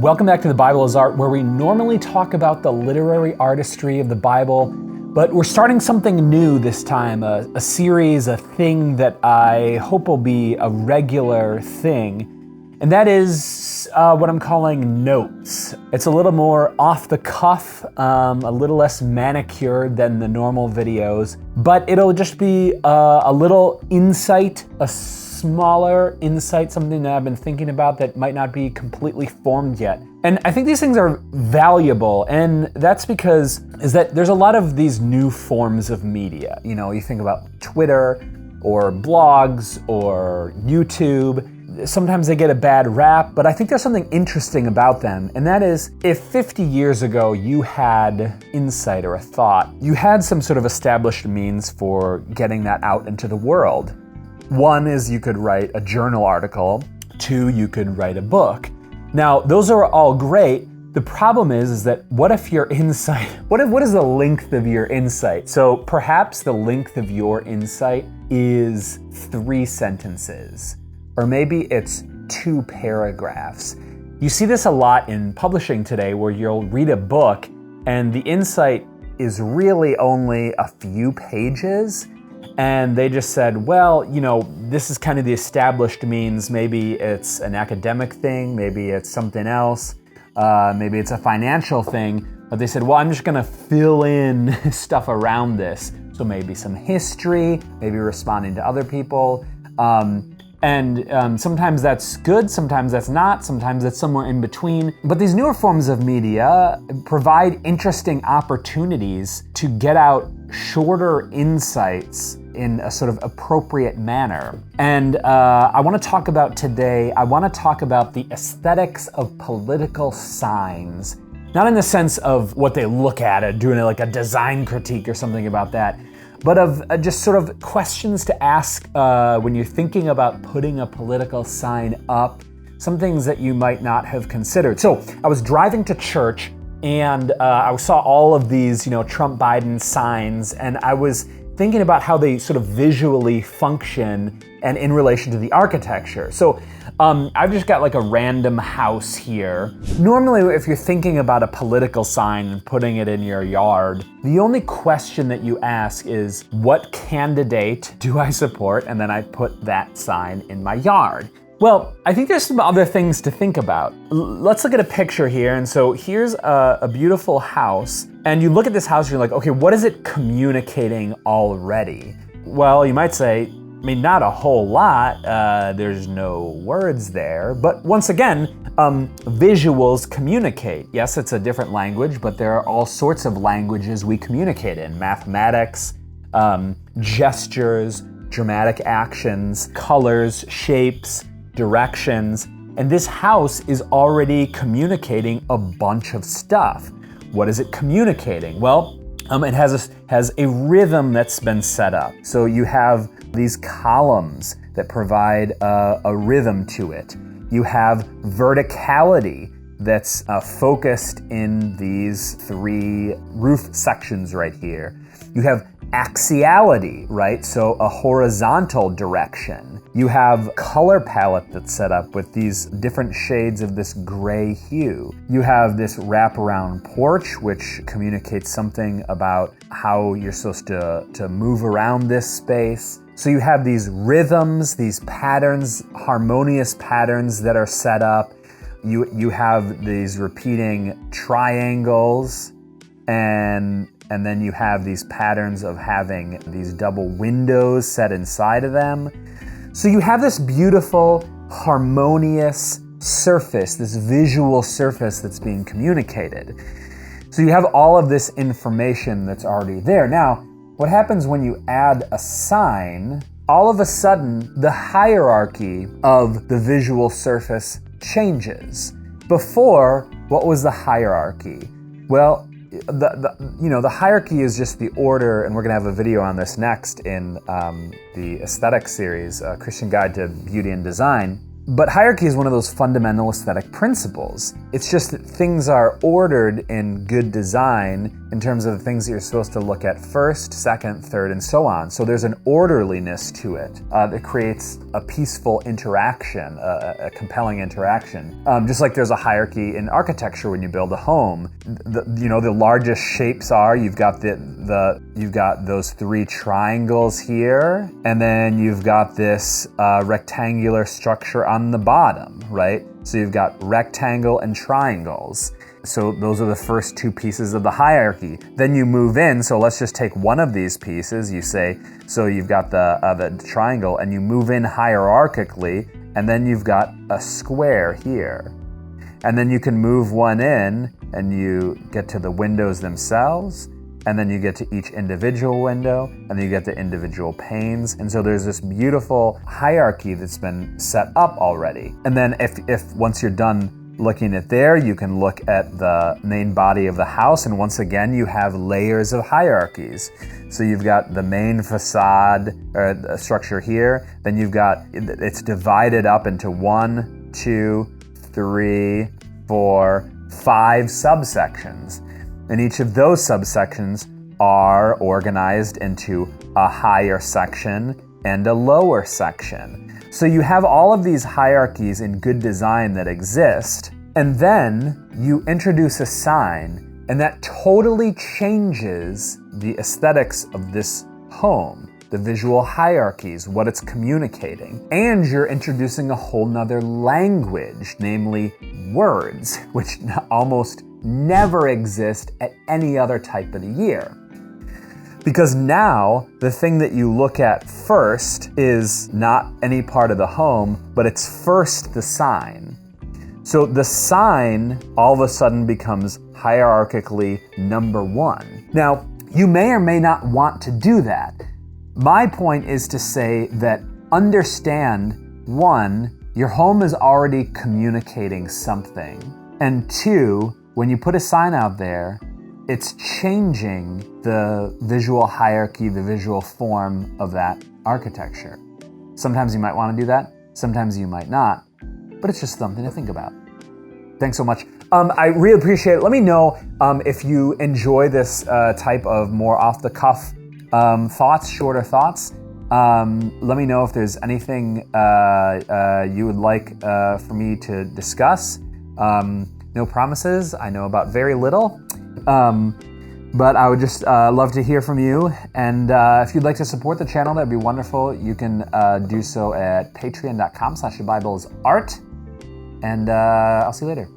Welcome back to The Bible is Art, where we normally talk about the literary artistry of the Bible, but we're starting something new this time, a series, a thing that I hope will be a regular thing, and that is what I'm calling notes. It's a little more off the cuff, a little less manicured than the normal videos, but it'll just be a little insight, a smaller insight, something that I've been thinking about that might not be completely formed yet. And I think these things are valuable, and that's because there's a lot of these new forms of media. You know, you think about Twitter or blogs or YouTube. Sometimes they get a bad rap, but I think there's something interesting about them, and that is, if 50 years ago you had insight or a thought, you had some sort of established means for getting that out into the world. One is you could write a journal article. Two, you could write a book. Now, those are all great. The problem is that what if your insight, what is the length of your insight? So perhaps the length of your insight is 3 sentences, or maybe it's 2 paragraphs. You see this a lot in publishing today, where you'll read a book and the insight is really only a few pages. And they just said, well, you know, this is kind of the established means. Maybe it's an academic thing, maybe it's something else, maybe it's a financial thing. But they said, well, I'm just gonna fill in stuff around this. So maybe some history, maybe responding to other people. Sometimes that's good, sometimes that's not, sometimes that's somewhere in between. But these newer forms of media provide interesting opportunities to get out shorter insights in a sort of appropriate manner. And I want to talk about the aesthetics of political signs. Not in the sense of what they look at, doing like a design critique or something about that, but of just sort of questions to ask when you're thinking about putting a political sign up, some things that you might not have considered. So I was driving to church and I saw all of these, Trump-Biden signs, and I was thinking about how they sort of visually function and in relation to the architecture. So I've just got like a random house here. Normally, if you're thinking about a political sign and putting it in your yard, the only question that you ask is, what candidate do I support? And then I put that sign in my yard. Well, I think there's some other things to think about. Let's look at a picture here. And so here's a beautiful house. And you look at this house and you're like, okay, what is it communicating already? Well, you might say, not a whole lot. There's no words there. But once again, visuals communicate. Yes, it's a different language, but there are all sorts of languages we communicate in. Mathematics, gestures, dramatic actions, colors, shapes, directions. And this house is already communicating a bunch of stuff. What is it communicating? Well, it has a rhythm that's been set up. So you have these columns that provide a rhythm to it. You have verticality that's focused in these 3 roof sections right here. You have axiality, right? So a horizontal direction. You have color palette that's set up with these different shades of this gray hue. You have this wraparound porch, which communicates something about how you're supposed to move around this space. So you have these rhythms, these patterns, harmonious patterns that are set up. You have these repeating triangles, and then you have these patterns of having these double windows set inside of them. So you have this beautiful, harmonious surface, this visual surface that's being communicated. So you have all of this information that's already there. Now, what happens when you add a sign? All of a sudden, the hierarchy of the visual surface changes. Before, what was the hierarchy? Well, the hierarchy is just the order, and we're gonna have a video on this next in the aesthetic series, Christian Guide to Beauty and Design. But hierarchy is one of those fundamental aesthetic principles. It's just that things are ordered in good design in terms of the things that you're supposed to look at first, second, third, and so on. So there's an orderliness to it that creates a peaceful interaction, a compelling interaction. Just like there's a hierarchy in architecture when you build a home. The largest shapes are, you've got those three triangles here, and then you've got this rectangular structure on the bottom, right? So you've got rectangle and triangles. So those are the first two pieces of the hierarchy. Then you move in, so let's just take one of these pieces, you say, so you've got the triangle, and you move in hierarchically, and then you've got a square here. And then you can move one in, and you get to the windows themselves, and then you get to each individual window, and then you get to individual panes. And so there's this beautiful hierarchy that's been set up already. And then if once you're done looking at there, you can look at the main body of the house, and once again, you have layers of hierarchies. So you've got the main facade or the structure here, then you've got, it's divided up into 1, 2, 3, 4, 5 subsections. And each of those subsections are organized into a higher section and a lower section. So you have all of these hierarchies in good design that exist, and then you introduce a sign, and that totally changes the aesthetics of this home, the visual hierarchies, what it's communicating. And you're introducing a whole nother language, namely words, which almost never exist at any other type of the year. Because now, the thing that you look at first is not any part of the home, but it's first the sign. So the sign all of a sudden becomes hierarchically number one. Now, you may or may not want to do that. My point is to say that understand, one, your home is already communicating something. And two, when you put a sign out there, it's changing the visual hierarchy, the visual form of that architecture. Sometimes you might want to do that, sometimes you might not, but it's just something to think about. Thanks so much. I really appreciate it. Let me know if you enjoy this type of more off-the-cuff thoughts, shorter thoughts. Let me know if there's anything you would like for me to discuss. No promises. I know about very little. But I would just love to hear from you. And if you'd like to support the channel, that'd be wonderful. You can do so at patreon.com/thebiblesart. And I'll see you later.